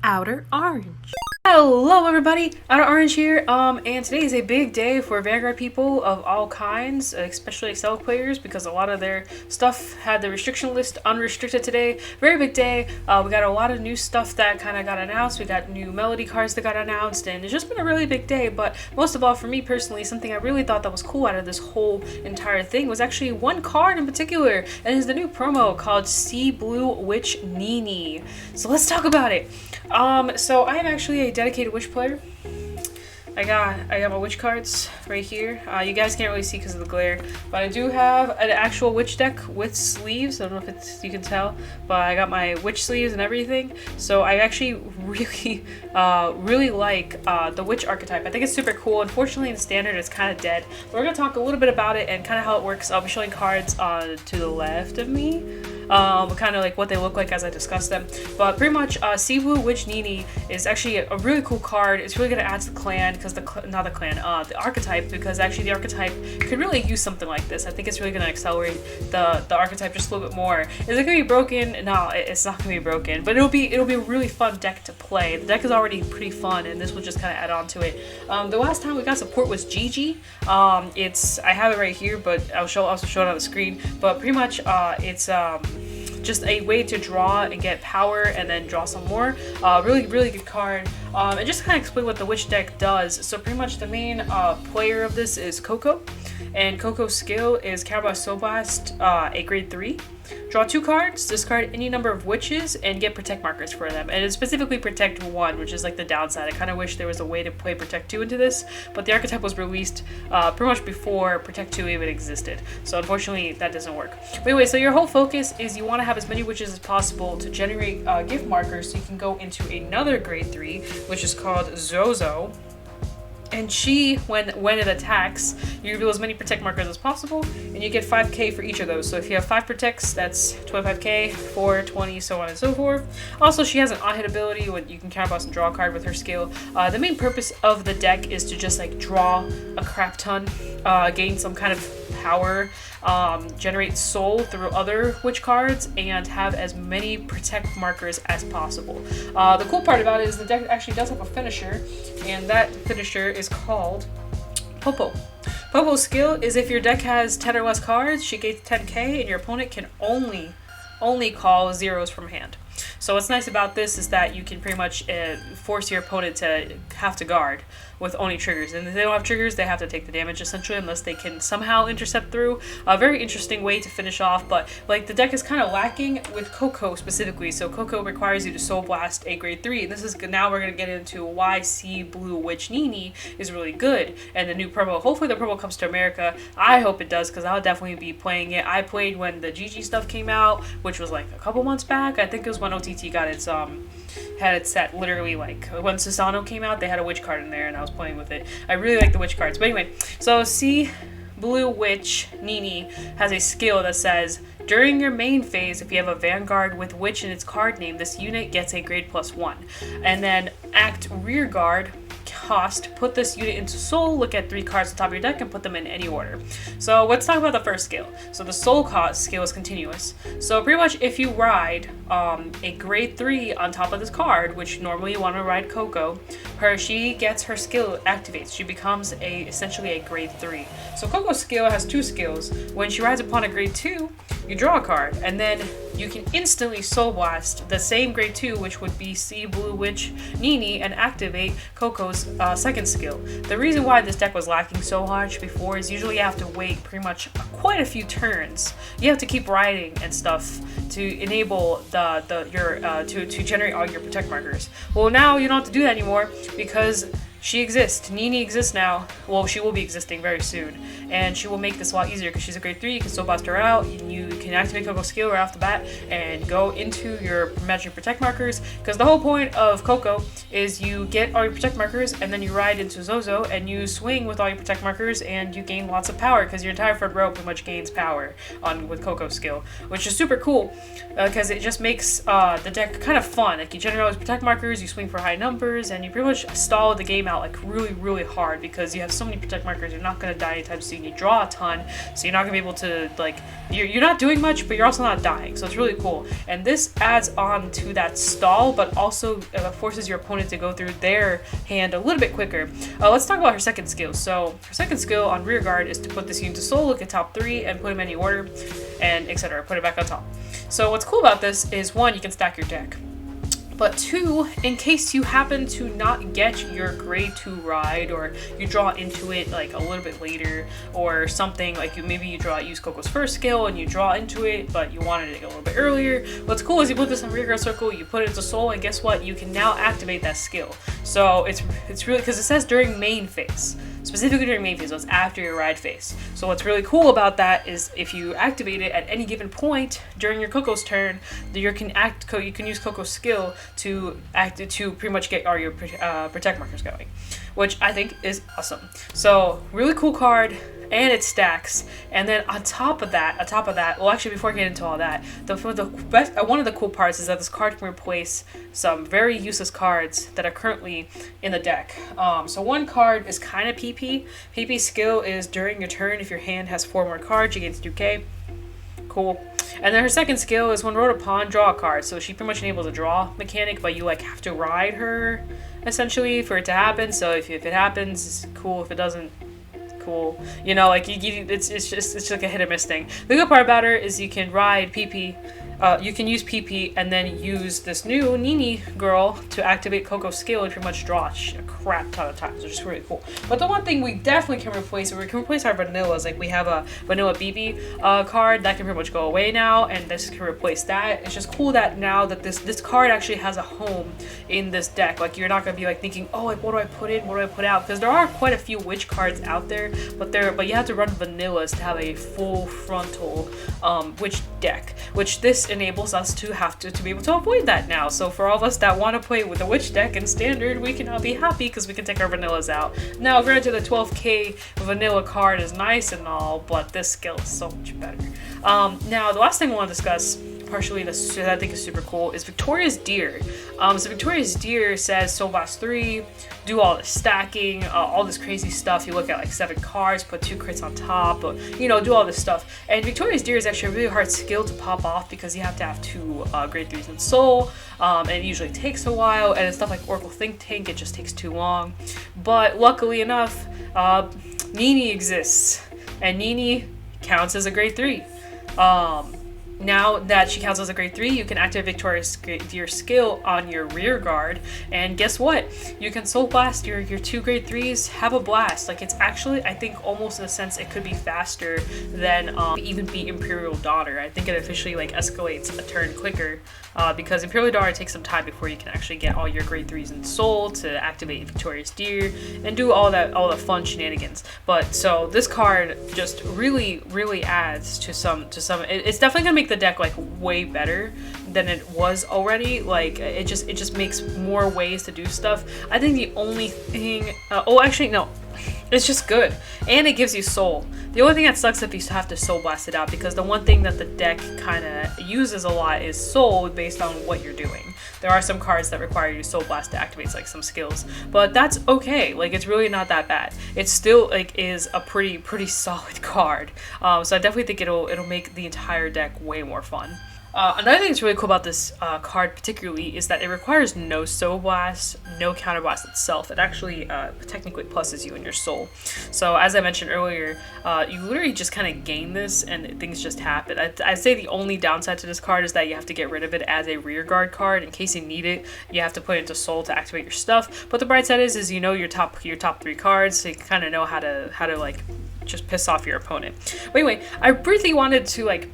Outer Orange. Hello everybody, Outer Orange here, and today is a big day for Vanguard people of all kinds, especially Excel players, because a lot of their stuff had the restriction list unrestricted today. Very big day. We got a lot of new stuff that kind of got announced. We got new melody cards that got announced, and it's just been a really big day. But most of all, for me personally, something I really thought that was cool out of this whole entire thing was actually one card in particular, and it's the new promo called Sea Blue Witch Nini. So let's talk about it. So I am actually a dedicated witch player. I got my witch cards right here. You guys can't really see because of the glare, but I do have an actual witch deck with sleeves. I don't know if you can tell, but I got my witch sleeves and everything. So I actually really, really like the witch archetype. I think it's super cool. Unfortunately, in standard, it's kind of dead. But we're gonna talk a little bit about it and kind of how it works. I'll be showing cards to the left of me. Kind of like what they look like as I discuss them. But pretty much, Sea Blue Witch Nini is actually a really cool card. It's really gonna add to the clan, because the archetype, because actually the archetype could really use something like this. I think it's really gonna accelerate the archetype just a little bit more. Is it gonna be broken? No, it's not gonna be broken, but it'll be a really fun deck to play. The deck is already pretty fun, and this will just kind of add on to it. The last time we got support was Gigi. I have it right here, but I'll also show it on the screen. But pretty much, it's just a way to draw and get power and then draw some more. Really good card. And just kind of explain what the witch deck does. So pretty much the main player of this is Coco, and Coco's skill is Cowboy Soul Blast, a grade 3. Draw 2 cards, discard any number of witches, and get protect markers for them. And it's specifically protect 1, which is like the downside. I kind of wish there was a way to play protect 2 into this, but the archetype was released pretty much before protect 2 even existed. So unfortunately, that doesn't work. But anyway, so your whole focus is you want to have as many witches as possible to generate gift markers, so you can go into another grade 3, which is called Zozo. And she, when it attacks, you reveal as many protect markers as possible, and you get 5k for each of those. So if you have 5 protects, that's 25k, 4, 20, so on and so forth. Also, she has an on-hit ability when you can counterblast and draw a card with her skill. The main purpose of the deck is to just like draw a crap ton, gain some kind of power, generate soul through other witch cards, and have as many protect markers as possible. The cool part about it is the deck actually does have a finisher, and that finisher is called Popo. Popo's skill is if your deck has 10 or less cards, she gains 10k, and your opponent can only call zeros from hand. So what's nice about this is that you can pretty much force your opponent to have to guard with only triggers. And if they don't have triggers, they have to take the damage essentially, unless they can somehow intercept through. A very interesting way to finish off, but like the deck is kind of lacking with Coco specifically. So Coco requires you to Soul Blast a grade 3. This is now we're going to get into why Sea Blue Witch Nini is really good, and the new promo. Hopefully the promo comes to America. I hope it does, because I'll definitely be playing it. I played when the Gigi stuff came out, which was like a couple months back. I think it was when OTT got its had it set literally like when Susano came out. They had a witch card in there, and I was playing with it. I really like the witch cards. But anyway, so Sea Blue Witch Nini has a skill that says, during your main phase, if you have a Vanguard with witch in its card name, this unit gets a grade +1. And then act rear guard cost, put this unit into soul, look at 3 cards on top of your deck, and put them in any order. So let's talk about the first skill. So the soul cost skill is continuous. So pretty much if you ride a grade 3 on top of this card, which normally you want to ride Coco, she gets her skill activates. She becomes essentially a grade 3. So Coco's skill has 2 skills. When she rides upon a grade 2, you draw a card, and then you can instantly Soul Blast the same grade 2, which would be Sea Blue Witch Nini, and activate Coco's second skill. The reason why this deck was lacking so much before is usually you have to wait pretty much quite a few turns. You have to keep riding and stuff to enable to generate all your protect markers. Well, now you don't have to do that anymore, because she exists. Nini exists now. Well, she will be existing very soon, and she will make this a lot easier because she's a grade 3. You can Soul Blast her out, and you can activate Coco's skill right off the bat and go into your magic protect markers. Because the whole point of Coco is you get all your protect markers and then you ride into Zozo and you swing with all your protect markers and you gain lots of power because your entire front row pretty much gains power on with Coco's skill, which is super cool because it just makes the deck kind of fun. Like you generate all these protect markers, you swing for high numbers, and you pretty much stall the game out like really hard because you have so many protect markers. You're not gonna die anytime soon. You draw a ton, so you're not gonna be able to like you're not doing much, but you're also not dying. So it's really cool. And this adds on to that stall, but also forces your opponent to go through their hand a little bit quicker. Let's talk about her second skill. So her second skill on rear guard is to put this unit to soul, look at top 3, and put them in any order, and etc. Put it back on top. So what's cool about this is 1, you can stack your deck. But 2, in case you happen to not get your grade 2 ride, or you draw into it like a little bit later, or something like maybe you use Coco's first skill and you draw into it, but you wanted it a little bit earlier. What's cool is you put this in rear guard circle, you put it into soul, and guess what? You can now activate that skill. So it's really, because it says during main phase. Specifically during main phase, so it's after your ride phase. So what's really cool about that is if you activate it at any given point during your Coco's turn, you can use Coco's skill to pretty much get all your protect markers going, which I think is awesome. So really cool card, and it stacks. And then on top of that, well, actually before I get into all that, one of the cool parts is that this card can replace some very useless cards that are currently in the deck. So one card is kind of PP. PP's skill is during your turn, if your hand has 4 more cards, you get 2k. Cool. And then her second skill is when rode upon, draw a card. So she pretty much enables a draw mechanic, but you like have to ride her essentially for it to happen. So if it happens, it's cool. If it doesn't, cool. You know, like it's just like a hit or miss thing. The good part about her is you can ride PP. You can use PP and then use this new Nini girl to activate Coco's skill and pretty much draw a crap ton of times, which is really cool. But the one thing we definitely can replace, our vanillas. Like we have a vanilla BB card that can pretty much go away now, and this can replace that. It's just cool that now that this card actually has a home in this deck. Like you're not gonna be like thinking, oh, like what do I put in, what do I put out? Because there are quite a few witch cards out there, but you have to run vanillas to have a full frontal witch deck, which this enables us to be able to avoid that now. So for all of us that want to play with a witch deck in standard, we can now be happy because we can take our vanillas out. Now granted, the 12k vanilla card is nice and all, but this skill is so much better. Now the last thing I want to discuss, partially that I think is super cool, is Victoria's Deer. So Victoria's Deer says Soul Blast 3, do all the stacking, all this crazy stuff. You look at like 7 cards, put 2 crits on top, do all this stuff. And Victoria's Deer is actually a really hard skill to pop off because you have to have 2 grade 3s in Soul, and it usually takes a while, and stuff like Oracle Think Tank, it just takes too long. But luckily enough, Nini exists, and Nini counts as a grade 3. Now that she counts as a grade 3, you can activate Victoria's Deer skill on your rear guard, and guess what? You can Soul Blast your 2 grade 3s, have a blast. Like it's actually, I think almost in a sense, it could be faster than even beat Imperial Daughter. I think it officially like escalates a turn quicker because Imperial Daughter takes some time before you can actually get all your grade 3s in Soul to activate Victoria's Deer and do all the fun shenanigans. But so this card just really adds to some. It's definitely gonna make the deck like way better than it was already. Like it just makes more ways to do stuff. I think the only thing it's just good, and it gives you soul. The only thing that sucks if you have to soul blast it out, because the one thing that the deck kind of uses a lot is soul based on what you're doing. There are some cards that require you to soul blast to activate like some skills, but that's okay. Like it's really not that bad. It still like is a pretty solid card. So I definitely think it'll make the entire deck way more fun. Another thing that's really cool about this card particularly is that it requires no Soul Blast, no Counter Blast itself. It actually technically pluses you in your soul. So as I mentioned earlier, you literally just kind of gain this and things just happen. I'd say the only downside to this card is that you have to get rid of it as a rear guard card. In case you need it, you have to put it into soul to activate your stuff. But the bright side is you know your top 3 cards, so you kind of know how to like just piss off your opponent. But anyway, I briefly wanted to like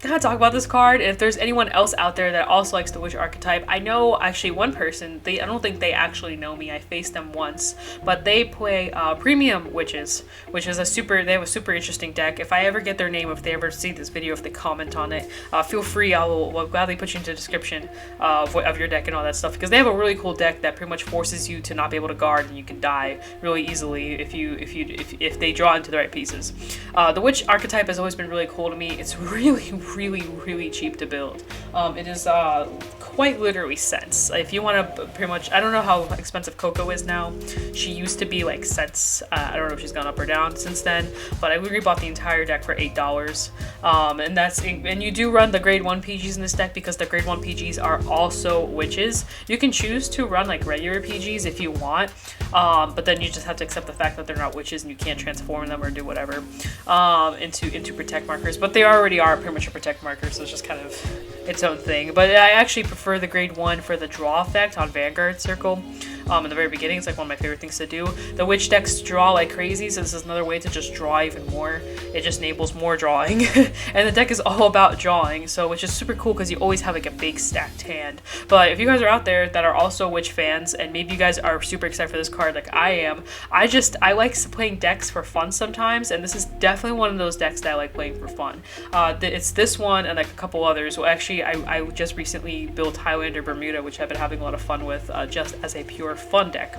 gotta talk about this card. If there's anyone else out there that also likes the witch archetype, I know actually one person, I don't think they actually know me, I faced them once, but they play premium witches, which is they have a super interesting deck. If I ever get their name, if they ever see this video, if they comment on it, feel free, I'll gladly put you into the description of your deck and all that stuff, because they have a really cool deck that pretty much forces you to not be able to guard, and you can die really easily if they draw into the right pieces. The witch archetype has always been really cool to me. It's really cheap to build. It is quite literally cents. If you want to pretty much, I don't know how expensive Coco is now. She used to be like cents. I don't know if she's gone up or down since then, but I rebought the entire deck for $8. And you do run the grade 1 PGs in this deck, because the grade 1 PGs are also witches. You can choose to run like regular PGs if you want, but then you just have to accept the fact that they're not witches and you can't transform them or do whatever into protect markers. But they already are pretty much a protect marker, so it's just kind of its own thing. But I actually prefer the grade 1 for the draw effect on Vanguard Circle. In the very beginning, it's like one of my favorite things to do. The witch decks draw like crazy, so this is another way to just draw even more. It just enables more drawing. And the deck is all about drawing, so which is super cool because you always have like a big stacked hand. But if you guys are out there that are also witch fans, and maybe you guys are super excited for this card like I am, I like playing decks for fun sometimes, and this is definitely one of those decks that I like playing for fun. It's this one and like a couple others. Well, actually, I just recently built Highlander Bermuda, which I've been having a lot of fun with, just as a pure fun deck.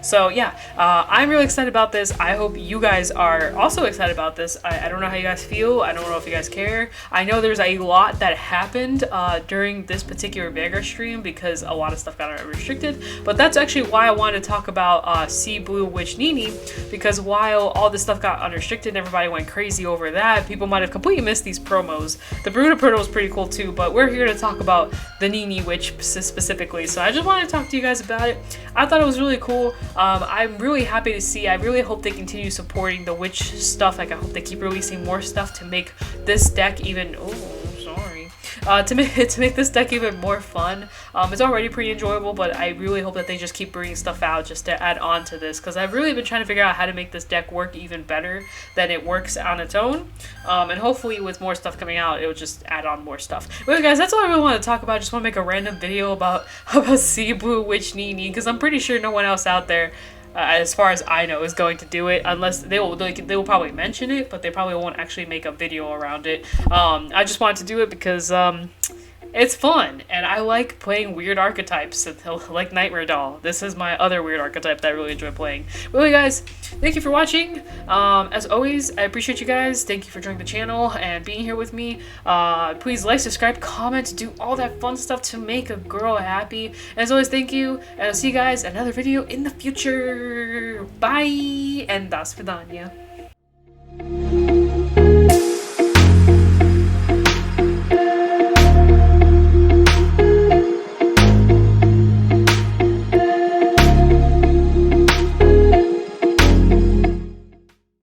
So yeah, I'm really excited about this. I hope you guys are also excited about this. I don't know how you guys feel. I don't know if you guys care. I know there's a lot that happened during this particular Vanguard stream because a lot of stuff got restricted, but that's actually why I wanted to talk about Sea Blue Witch Nini, because while all this stuff got unrestricted and everybody went crazy over that, people might have completely missed these promos. The Bermuda promo was pretty cool too, but we're here to talk about the Nini Witch specifically, so I just wanted to talk to you guys about it. I thought it was really cool. I'm really happy to see. I really hope they continue supporting the witch stuff. Like, I hope they keep releasing more stuff to make this deck even. Oh, sorry. To make this deck even more fun. It's already pretty enjoyable, but I really hope that they just keep bringing stuff out just to add on to this, because I've really been trying to figure out how to make this deck work even better than it works on its own. And hopefully with more stuff coming out, it will just add on more stuff. But guys, that's all I really want to talk about. I just want to make a random video about Sea Blue Witch Nini, because I'm pretty sure no one else out there, as far as I know, is going to do it, unless they will probably mention it, but they probably won't actually make a video around it. I just wanted to do it because it's fun, and I like playing weird archetypes, like Nightmare Doll. This is my other weird archetype that I really enjoy playing. Well, guys, thank you for watching. As always, I appreciate you guys. Thank you for joining the channel and being here with me. Please like, subscribe, comment, do all that fun stuff to make a girl happy. And as always, thank you, and I'll see you guys in another video in the future. Bye, and das vidanya.